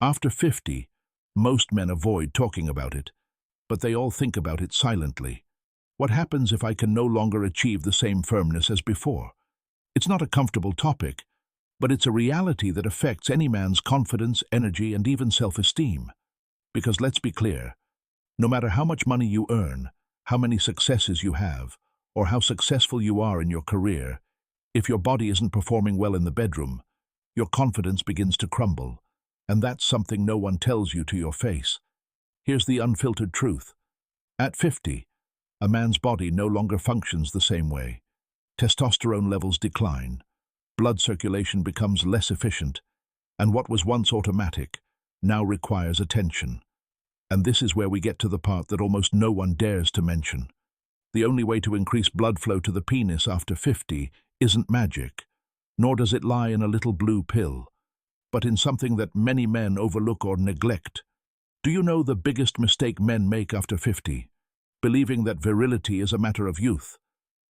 After 50, most men avoid talking about it, but they all think about it silently. What happens if I can no longer achieve the same firmness as before? It's not a comfortable topic, but it's a reality that affects any man's confidence, energy, and even self-esteem. Because let's be clear, no matter how much money you earn, how many successes you have, or how successful you are in your career, if your body isn't performing well in the bedroom, your confidence begins to crumble, and that's something no one tells you to your face. Here's the unfiltered truth. At 50, a man's body no longer functions the same way. Testosterone levels decline, blood circulation becomes less efficient, and what was once automatic now requires attention. And this is where we get to the part that almost no one dares to mention. The only way to increase blood flow to the penis after 50 isn't magic, nor does it lie in a little blue pill, but in something that many men overlook or neglect. Do you know the biggest mistake men make after 50? Believing that virility is a matter of youth,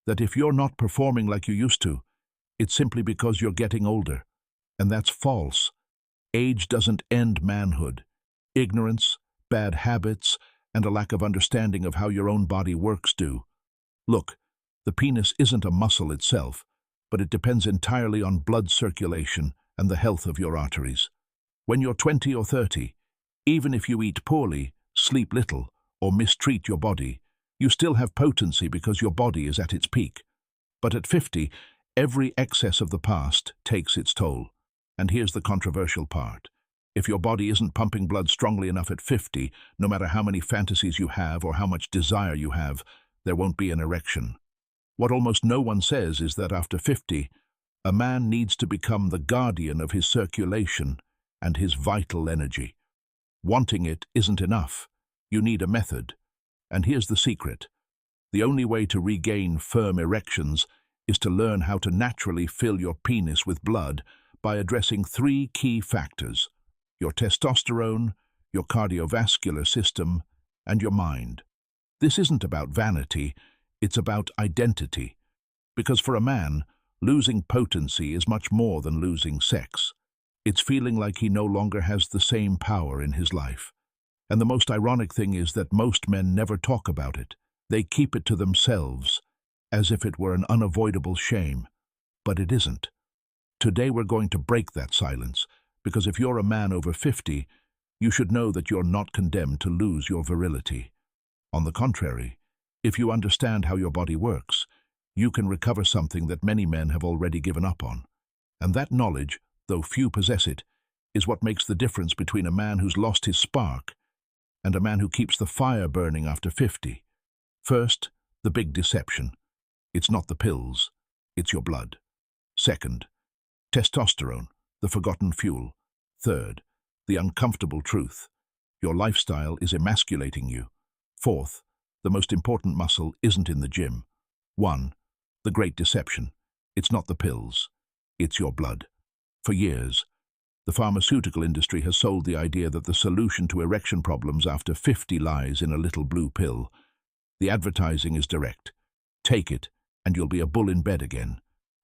that if you're not performing like you used to, it's simply because you're getting older. And that's false. Age doesn't end manhood. Ignorance, bad habits, and a lack of understanding of how your own body works do. Look, the penis isn't a muscle itself, but it depends entirely on blood circulation and the health of your arteries. When you're 20 or 30, even if you eat poorly, sleep little, or mistreat your body, you still have potency because your body is at its peak. But at 50, every excess of the past takes its toll. And here's the controversial part. If your body isn't pumping blood strongly enough at 50, no matter how many fantasies you have or how much desire you have, there won't be an erection. What almost no one says is that after 50, a man needs to become the guardian of his circulation and his vital energy. Wanting it isn't enough. You need a method. And here's the secret. The only way to regain firm erections is to learn how to naturally fill your penis with blood by addressing 3 key factors: your testosterone, your cardiovascular system, and your mind. This isn't about vanity, it's about identity. Because for a man, losing potency is much more than losing sex. It's feeling like he no longer has the same power in his life. And the most ironic thing is that most men never talk about it. They keep it to themselves, as if it were an unavoidable shame. But it isn't. Today we're going to break that silence, because if you're a man over 50, you should know that you're not condemned to lose your virility. On the contrary, if you understand how your body works, you can recover something that many men have already given up on. And that knowledge, though few possess it, is what makes the difference between a man who's lost his spark and a man who keeps the fire burning after 50. First, the big deception. It's not the pills, it's your blood. Second, testosterone, the forgotten fuel. Third, the uncomfortable truth. Your lifestyle is emasculating you. Fourth, the most important muscle isn't in the gym. 1. The great deception. It's not the pills, it's your blood. For years, the pharmaceutical industry has sold the idea that the solution to erection problems after 50 lies in a little blue pill. The advertising is direct. Take it, and you'll be a bull in bed again.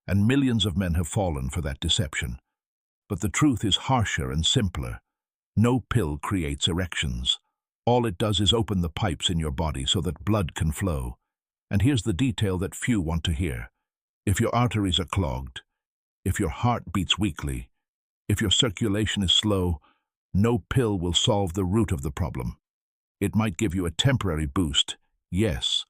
And millions of men have fallen for that deception. But the truth is harsher and simpler. No pill creates erections. All it does is open the pipes in your body so that blood can flow. And here's the detail that few want to hear. If your arteries are clogged, if your heart beats weakly, if your circulation is slow, no pill will solve the root of the problem. It might give you a temporary boost, yes,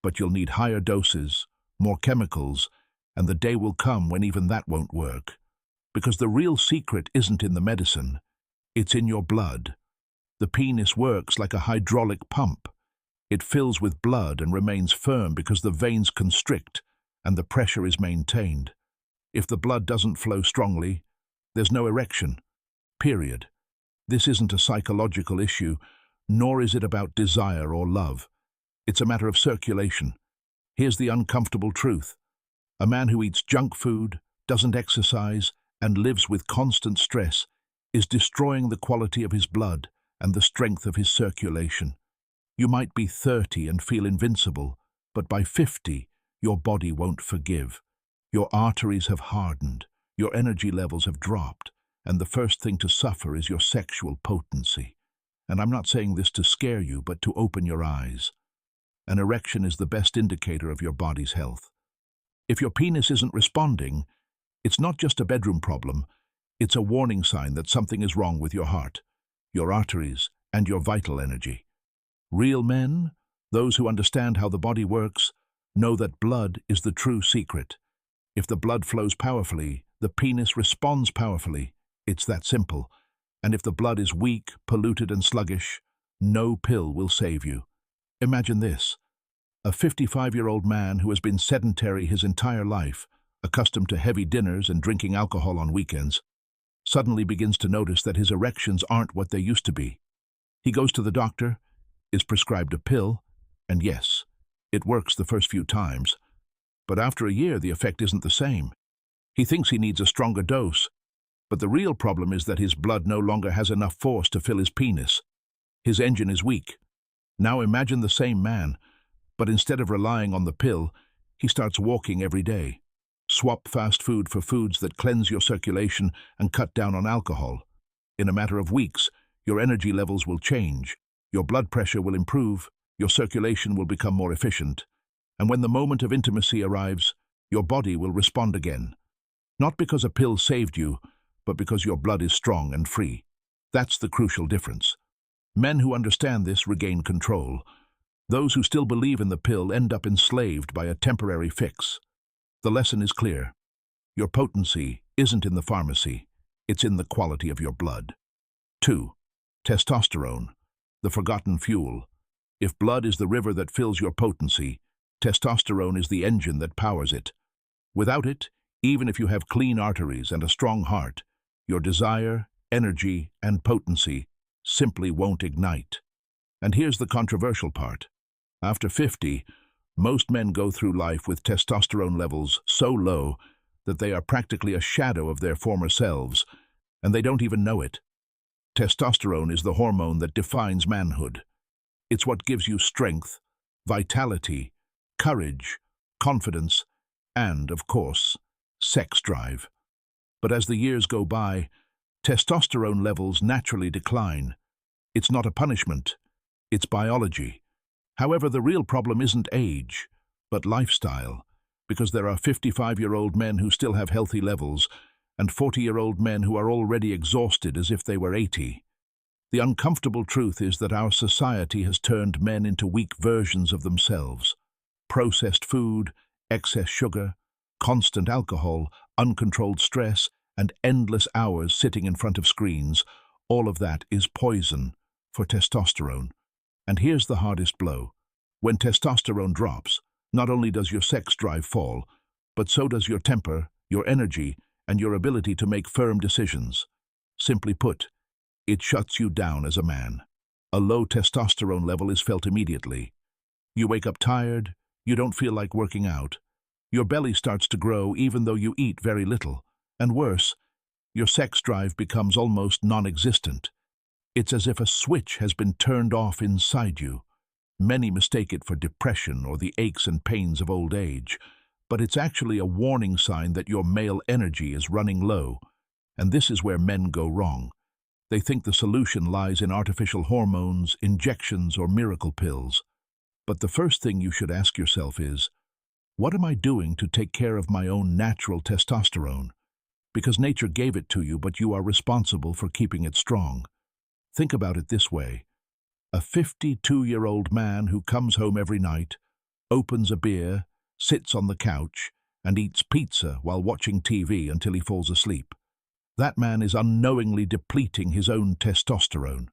but you'll need higher doses, more chemicals, and the day will come when even that won't work. Because the real secret isn't in the medicine, it's in your blood. The penis works like a hydraulic pump. It fills with blood and remains firm because the veins constrict and the pressure is maintained. If the blood doesn't flow strongly, there's no erection. Period. This isn't a psychological issue, nor is it about desire or love. It's a matter of circulation. Here's the uncomfortable truth. A man who eats junk food, doesn't exercise, and lives with constant stress is destroying the quality of his blood and the strength of his circulation. You might be 30 and feel invincible, but by 50, your body won't forgive. Your arteries have hardened, your energy levels have dropped, and the first thing to suffer is your sexual potency. And I'm not saying this to scare you, but to open your eyes. An erection is the best indicator of your body's health. If your penis isn't responding, it's not just a bedroom problem, it's a warning sign that something is wrong with your heart, your arteries, and your vital energy. Real men, those who understand how the body works, know that blood is the true secret. If the blood flows powerfully, the penis responds powerfully. It's that simple. And if the blood is weak, polluted, and sluggish, no pill will save you. Imagine this: a 55-year-old man who has been sedentary his entire life, accustomed to heavy dinners and drinking alcohol on weekends, suddenly begins to notice that his erections aren't what they used to be. He goes to the doctor, is prescribed a pill, and yes, it works the first few times. But after a year, the effect isn't the same. He thinks he needs a stronger dose, but the real problem is that his blood no longer has enough force to fill his penis. His engine is weak. Now imagine the same man, but instead of relying on the pill, he starts walking every day. Swap fast food for foods that cleanse your circulation and cut down on alcohol. In a matter of weeks, your energy levels will change, your blood pressure will improve, your circulation will become more efficient, and when the moment of intimacy arrives, your body will respond again. Not because a pill saved you, but because your blood is strong and free. That's the crucial difference. Men who understand this regain control. Those who still believe in the pill end up enslaved by a temporary fix. The lesson is clear. Your potency isn't in the pharmacy, it's in the quality of your blood. 2. Testosterone, the forgotten fuel. If blood is the river that fills your potency, testosterone is the engine that powers it. Without it, even if you have clean arteries and a strong heart, your desire, energy, and potency simply won't ignite. And here's the controversial part. After 50, most men go through life with testosterone levels so low that they are practically a shadow of their former selves, and they don't even know it. Testosterone is the hormone that defines manhood. It's what gives you strength, vitality, courage, confidence, and, of course, sex drive. But as the years go by, testosterone levels naturally decline. It's not a punishment, it's biology. However, the real problem isn't age, but lifestyle, because there are 55-year-old men who still have healthy levels, and 40-year-old men who are already exhausted as if they were 80. The uncomfortable truth is that our society has turned men into weak versions of themselves. Processed food, excess sugar, constant alcohol, uncontrolled stress, and endless hours sitting in front of screens, all of that is poison for testosterone. And here's the hardest blow. When testosterone drops, not only does your sex drive fall, but so does your temper, your energy, and your ability to make firm decisions. Simply put, it shuts you down as a man. A low testosterone level is felt immediately. You wake up tired, you don't feel like working out. Your belly starts to grow even though you eat very little. And worse, your sex drive becomes almost non-existent. It's as if a switch has been turned off inside you. Many mistake it for depression or the aches and pains of old age, but it's actually a warning sign that your male energy is running low. And this is where men go wrong. They think the solution lies in artificial hormones, injections, or miracle pills. But the first thing you should ask yourself is, what am I doing to take care of my own natural testosterone? Because nature gave it to you, but you are responsible for keeping it strong. Think about it this way. A 52-year-old man who comes home every night, opens a beer, sits on the couch, and eats pizza while watching TV until he falls asleep. That man is unknowingly depleting his own testosterone.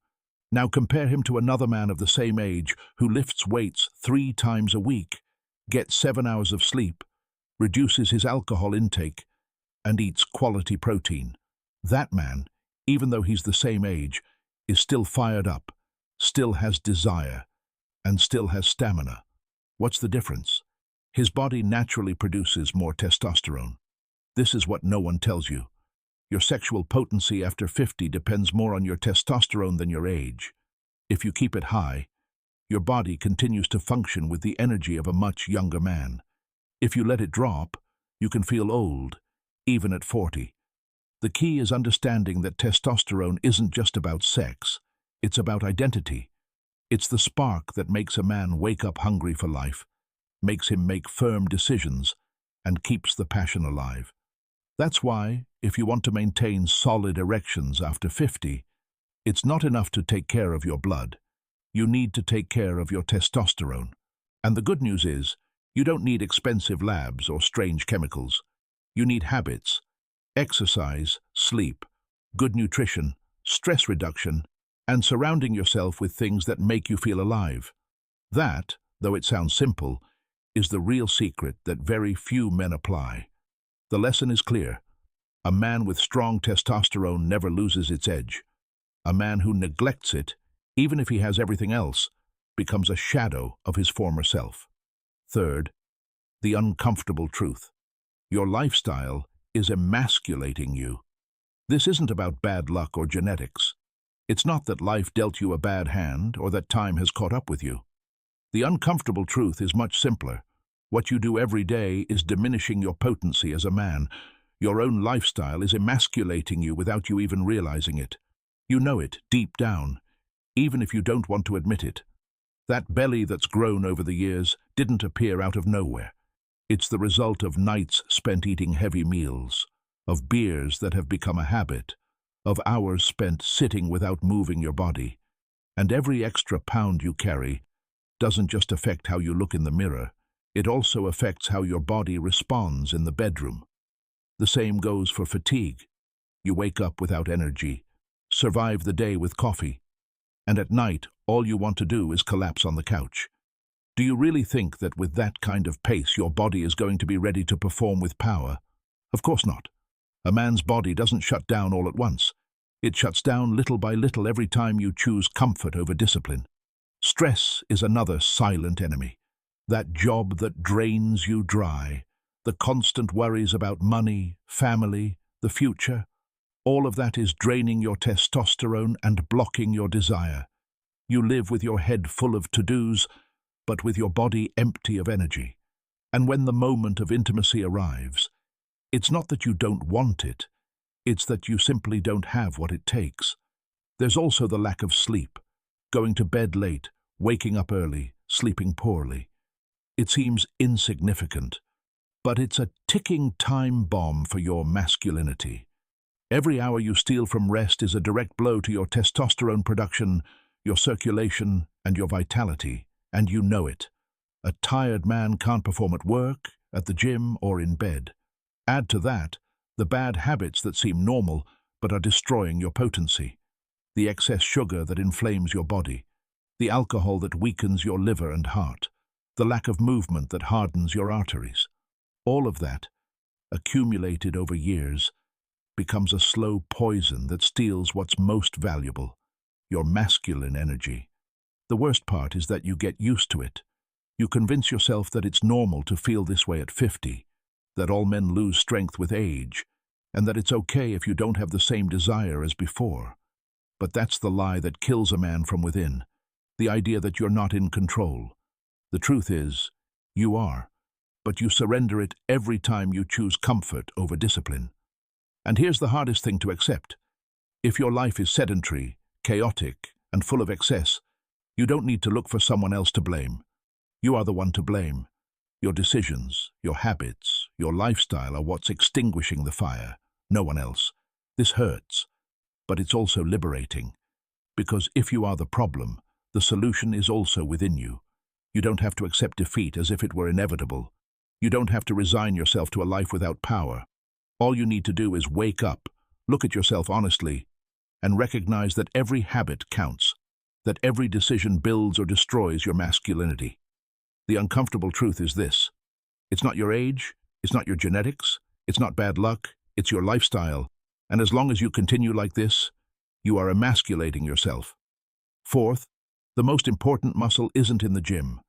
Now compare him to another man of the same age who lifts weights 3 times a week, gets 7 hours of sleep, reduces his alcohol intake, and eats quality protein. That man, even though he's the same age, is still fired up, still has desire, and still has stamina. What's the difference? His body naturally produces more testosterone. This is what no one tells you. Your sexual potency after 50 depends more on your testosterone than your age. If you keep it high, your body continues to function with the energy of a much younger man. If you let it drop, you can feel old, even at 40. The key is understanding that testosterone isn't just about sex, it's about identity. It's the spark that makes a man wake up hungry for life, makes him make firm decisions, and keeps the passion alive. That's why, if you want to maintain solid erections after 50, it's not enough to take care of your blood. You need to take care of your testosterone. And the good news is, you don't need expensive labs or strange chemicals. You need habits, exercise, sleep, good nutrition, stress reduction, and surrounding yourself with things that make you feel alive. That, though it sounds simple, is the real secret that very few men apply. The lesson is clear. A man with strong testosterone never loses its edge. A man who neglects it, even if he has everything else, becomes a shadow of his former self. Third, the uncomfortable truth. Your lifestyle is emasculating you. This isn't about bad luck or genetics. It's not that life dealt you a bad hand or that time has caught up with you. The uncomfortable truth is much simpler. What you do every day is diminishing your potency as a man. Your own lifestyle is emasculating you without you even realizing it. You know it deep down, even if you don't want to admit it. That belly that's grown over the years didn't appear out of nowhere. It's the result of nights spent eating heavy meals, of beers that have become a habit, of hours spent sitting without moving your body. And every extra pound you carry doesn't just affect how you look in the mirror, it also affects how your body responds in the bedroom. The same goes for fatigue. You wake up without energy, survive the day with coffee, and at night all you want to do is collapse on the couch. Do you really think that with that kind of pace your body is going to be ready to perform with power? Of course not. A man's body doesn't shut down all at once. It shuts down little by little every time you choose comfort over discipline. Stress is another silent enemy. That job that drains you dry, the constant worries about money, family, the future, all of that is draining your testosterone and blocking your desire. You live with your head full of to-dos, but with your body empty of energy. And when the moment of intimacy arrives, it's not that you don't want it, it's that you simply don't have what it takes. There's also the lack of sleep, going to bed late, waking up early, sleeping poorly. It seems insignificant, but it's a ticking time bomb for your masculinity. Every hour you steal from rest is a direct blow to your testosterone production, your circulation, and your vitality, and you know it. A tired man can't perform at work, at the gym, or in bed. Add to that the bad habits that seem normal but are destroying your potency, the excess sugar that inflames your body, the alcohol that weakens your liver and heart, the lack of movement that hardens your arteries. All of that, accumulated over years, becomes a slow poison that steals what's most valuable, your masculine energy. The worst part is that you get used to it. You convince yourself that it's normal to feel this way at 50, that all men lose strength with age, and that it's okay if you don't have the same desire as before. But that's the lie that kills a man from within, the idea that you're not in control. The truth is, you are, but you surrender it every time you choose comfort over discipline. And here's the hardest thing to accept. If your life is sedentary, chaotic, and full of excess, you don't need to look for someone else to blame. You are the one to blame. Your decisions, your habits, your lifestyle are what's extinguishing the fire, no one else. This hurts, but it's also liberating. Because if you are the problem, the solution is also within you. You don't have to accept defeat as if it were inevitable. You don't have to resign yourself to a life without power. All you need to do is wake up, look at yourself honestly, and recognize that every habit counts, that every decision builds or destroys your masculinity. The uncomfortable truth is this. It's not your age, it's not your genetics, it's not bad luck, it's your lifestyle. And as long as you continue like this, you are emasculating yourself. Fourth, the most important muscle isn't in the gym.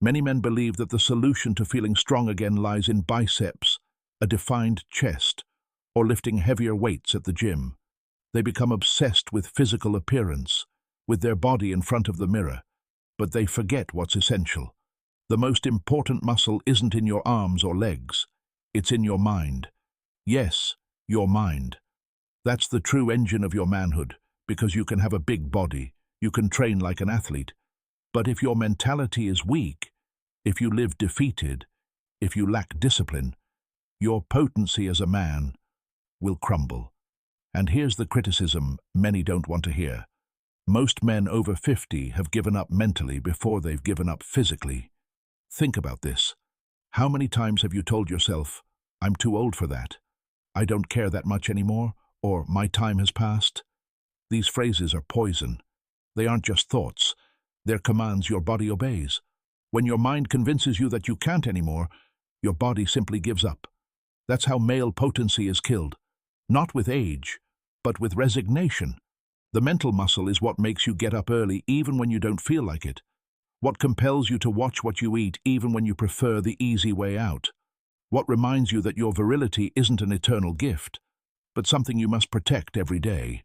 Many men believe that the solution to feeling strong again lies in biceps, a defined chest, or lifting heavier weights at the gym. They become obsessed with physical appearance, with their body in front of the mirror, but they forget what's essential. The most important muscle isn't in your arms or legs, it's in your mind. Yes, your mind. That's the true engine of your manhood, because you can have a big body, you can train like an athlete. But if your mentality is weak, if you live defeated, if you lack discipline, your potency as a man will crumble. And here's the criticism many don't want to hear. Most men over 50 have given up mentally before they've given up physically. Think about this. How many times have you told yourself, "I'm too old for that. I don't care that much anymore," or "my time has passed"? These phrases are poison. They aren't just thoughts. They're commands your body obeys. When your mind convinces you that you can't anymore, your body simply gives up. That's how male potency is killed. Not with age, but with resignation. The mental muscle is what makes you get up early even when you don't feel like it. What compels you to watch what you eat even when you prefer the easy way out. What reminds you that your virility isn't an eternal gift, but something you must protect every day.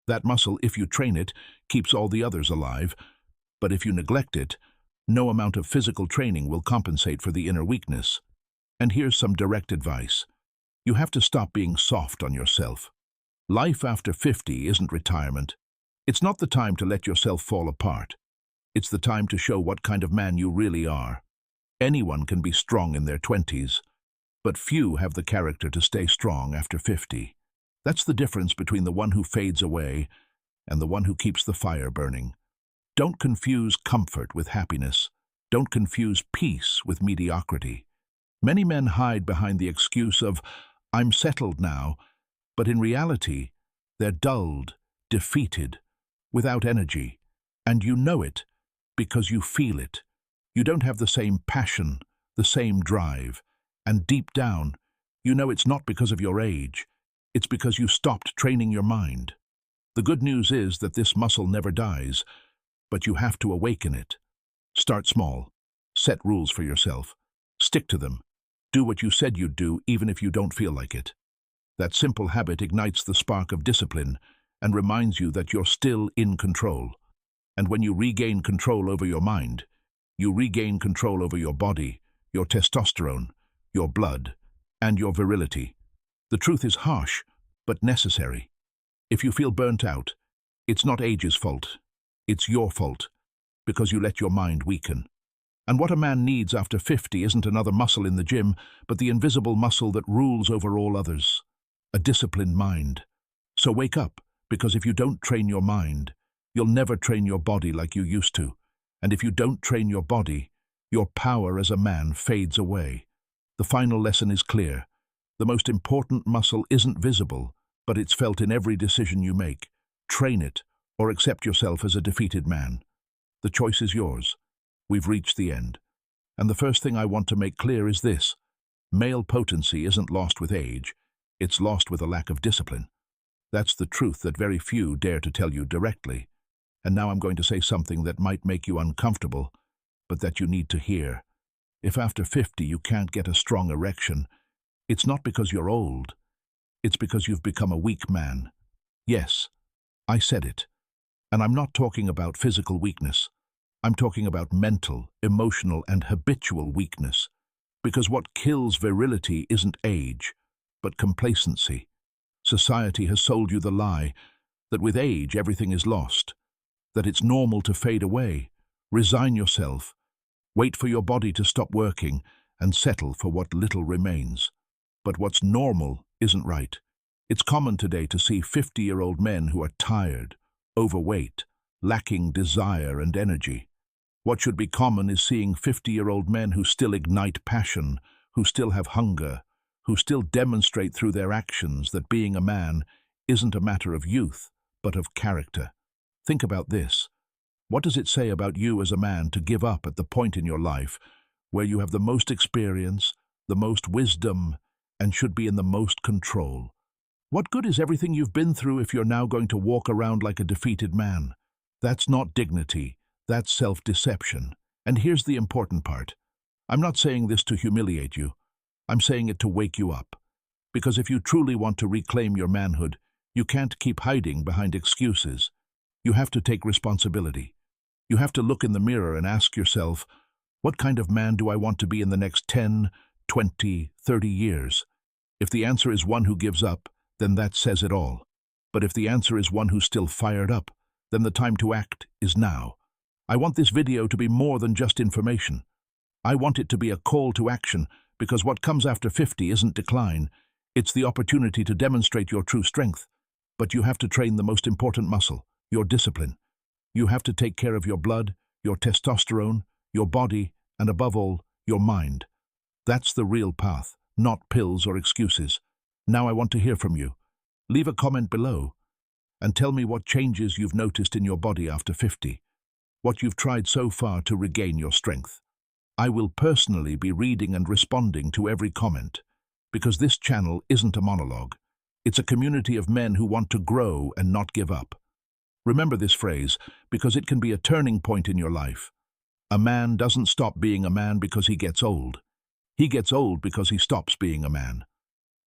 That muscle, if you train it, keeps all the others alive, but if you neglect it, no amount of physical training will compensate for the inner weakness. And here's some direct advice. You have to stop being soft on yourself. Life after 50 isn't retirement. It's not the time to let yourself fall apart. It's the time to show what kind of man you really are. Anyone can be strong in their 20s, but few have the character to stay strong after 50. That's the difference between the one who fades away and the one who keeps the fire burning. Don't confuse comfort with happiness. Don't confuse peace with mediocrity. Many men hide behind the excuse of, "I'm settled now," but in reality, they're dulled, defeated, without energy. And you know it because you feel it. You don't have the same passion, the same drive. And deep down, you know it's not because of your age. It's because you stopped training your mind. The good news is that this muscle never dies, but you have to awaken it. Start small. Set rules for yourself. Stick to them. Do what you said you'd do even if you don't feel like it. That simple habit ignites the spark of discipline and reminds you that you're still in control. And when you regain control over your mind, you regain control over your body, your testosterone, your blood, and your virility. The truth is harsh, but necessary. If you feel burnt out, it's not age's fault. It's your fault, because you let your mind weaken. And what a man needs after 50 isn't another muscle in the gym, but the invisible muscle that rules over all others. A disciplined mind. So wake up, because if you don't train your mind, you'll never train your body like you used to. And if you don't train your body, your power as a man fades away. The final lesson is clear. The most important muscle isn't visible, but it's felt in every decision you make. Train it, or accept yourself as a defeated man. The choice is yours. We've reached the end. And the first thing I want to make clear is this. Male potency isn't lost with age. It's lost with a lack of discipline. That's the truth that very few dare to tell you directly. And now I'm going to say something that might make you uncomfortable, but that you need to hear. If after 50 you can't get a strong erection, it's not because you're old. It's because you've become a weak man. Yes, I said it. And I'm not talking about physical weakness. I'm talking about mental, emotional, and habitual weakness. Because what kills virility isn't age, but complacency. Society has sold you the lie that with age everything is lost, that it's normal to fade away. Resign yourself, wait for your body to stop working, and settle for what little remains. But what's normal isn't right. It's common today to see 50-year-old men who are tired, overweight, lacking desire and energy. What should be common is seeing 50-year-old men who still ignite passion, who still have hunger, who still demonstrate through their actions that being a man isn't a matter of youth, but of character. Think about this. What does it say about you as a man to give up at the point in your life where you have the most experience, the most wisdom, and should be in the most control? What good is everything you've been through if you're now going to walk around like a defeated man? That's not dignity. That's self-deception. And here's the important part. I'm not saying this to humiliate you. I'm saying it to wake you up. Because if you truly want to reclaim your manhood, you can't keep hiding behind excuses. You have to take responsibility. You have to look in the mirror and ask yourself, what kind of man do I want to be in the next 10, 20, 30 years? If the answer is one who gives up, then that says it all. But if the answer is one who's still fired up, then the time to act is now. I want this video to be more than just information. I want it to be a call to action, because what comes after 50 isn't decline. It's the opportunity to demonstrate your true strength. But you have to train the most important muscle, your discipline. You have to take care of your blood, your testosterone, your body, and above all, your mind. That's the real path, not pills or excuses. Now I want to hear from you. Leave a comment below and tell me what changes you've noticed in your body after 50, what you've tried so far to regain your strength. I will personally be reading and responding to every comment, because this channel isn't a monologue. It's a community of men who want to grow and not give up. Remember this phrase, because it can be a turning point in your life. A man doesn't stop being a man because he gets old. He gets old because he stops being a man.